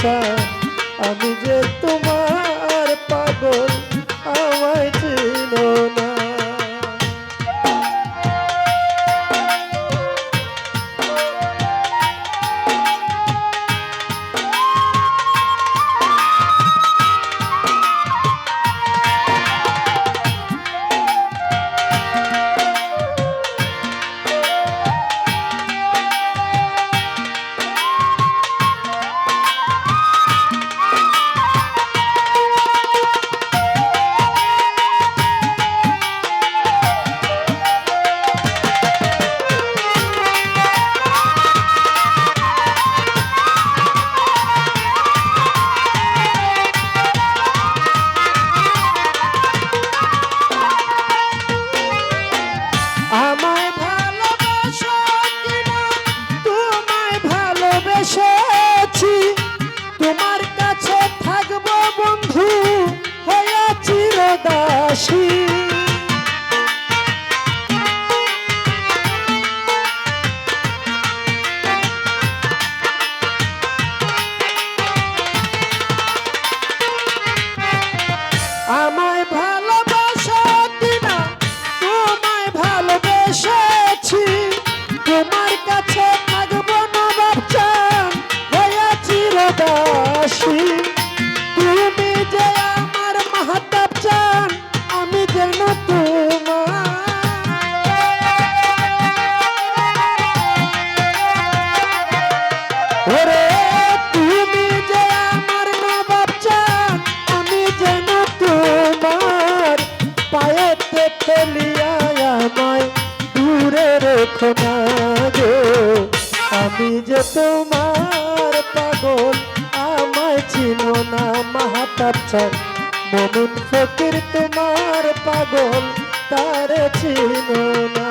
চান আমি যে তোমার পাগল আমায় চিনো না। আমায় ভালোবাসো কিনা তোমায় ভালোবেসেছি, তোমার কাছে থাকবো বন্ধু হয়ে চিরদাসী। আমায় ভালোবাসো কিনা তোমায় ভালোবেসেছি, তোমার কাছে থাকবো নবাব চান হয়ে চিরদাসী। তুমি যে আমার মাহতাব চান আমি যেন তোমার, ওরে তুমি যে আমার নবাব চান আমি যেন তোমার, পায়েতে ফেলিয়া আমায় দূরে রেখো না গো। আমি যে তোমার পাগল আমায় চিনো না মাহতাব চান, মমিন ফকির তোমার পাগল তার চিনো না।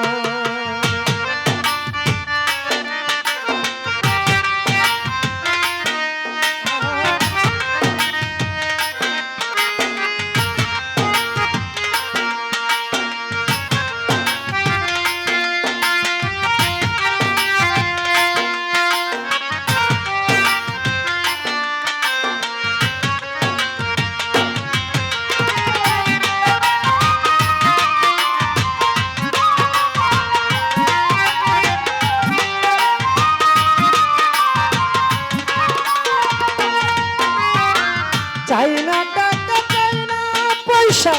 চাই না টাকা চাই না পয়সা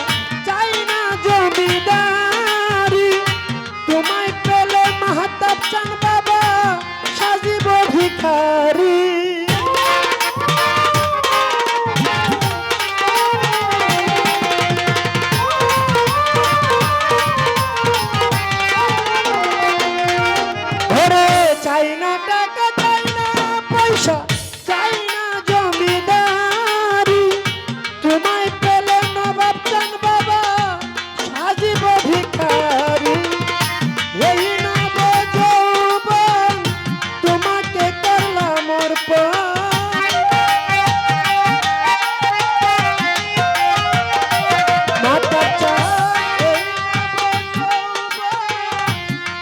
চাই না জমিদারি, তোমায় পেলে মাহতাব চান বাবা সাজিব ভিখারি। ওরে চাই না টাকা চাই না পয়সা চাই না জমিদারি, তোমায় পেলে নবাব চান বাবা সাজিব ভিখারি। এই নব যৌবন তোমাকে করলাম অর্পণ, মাতা চান এই নব যৌবন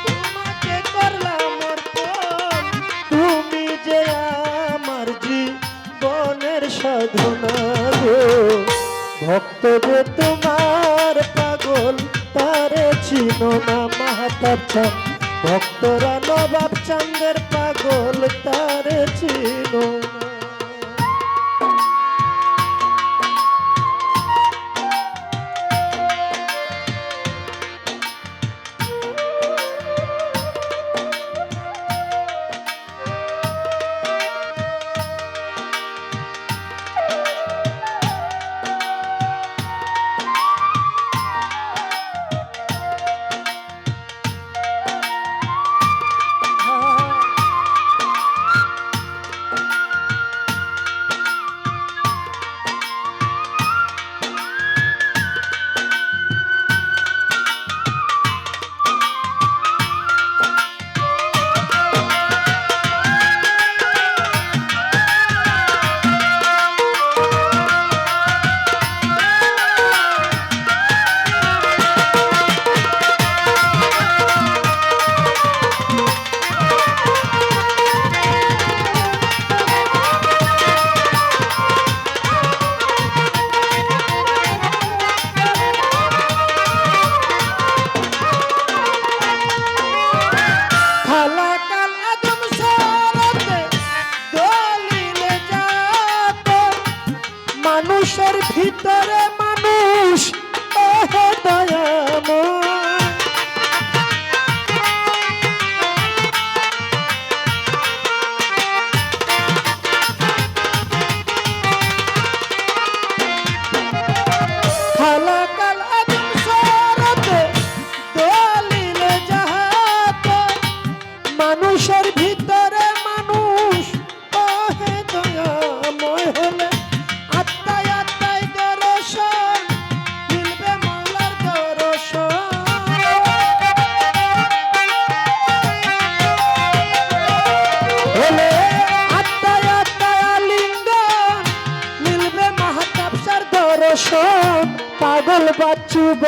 তোমাকে করলাম অর্পণ, তুমি যে আমার জীবনের সাধনা গো। ভক্ত যে তোমার পাগল তারে চিনো না মাহতাব চান, ভক্তরা নবাব চাঁদের পাগল তারে চিনো না।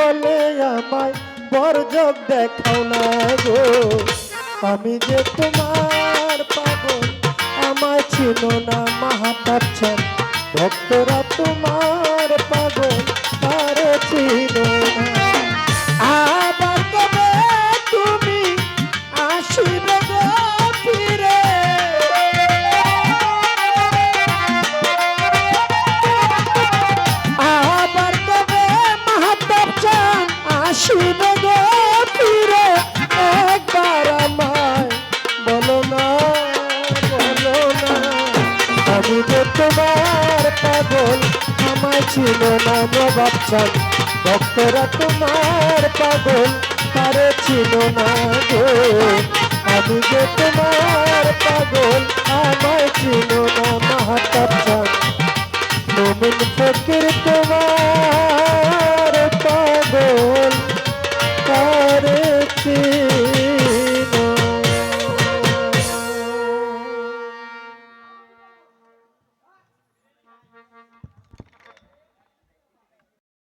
বলে আমায় বরযোগ দেখাও না গো আমি যে তোমার পাগল আমায় চিনো না মাহাতাচ্ছেন ভক্তরা তোমার পাগল তার চিনো না আবার কবে তুমি আসিবে গো ফিরে আবার কবে মাহাতাচ্ছেন আসিবে গো ফিরে একবার আমায় বলো না আমি যে তোমার পাগল আমায় ছিল না বাচ্চান ভক্তরা তোমার পাগল তারে ছিল না গো আমি যে তোমার পাগল আমায় ছিল না মাহাতা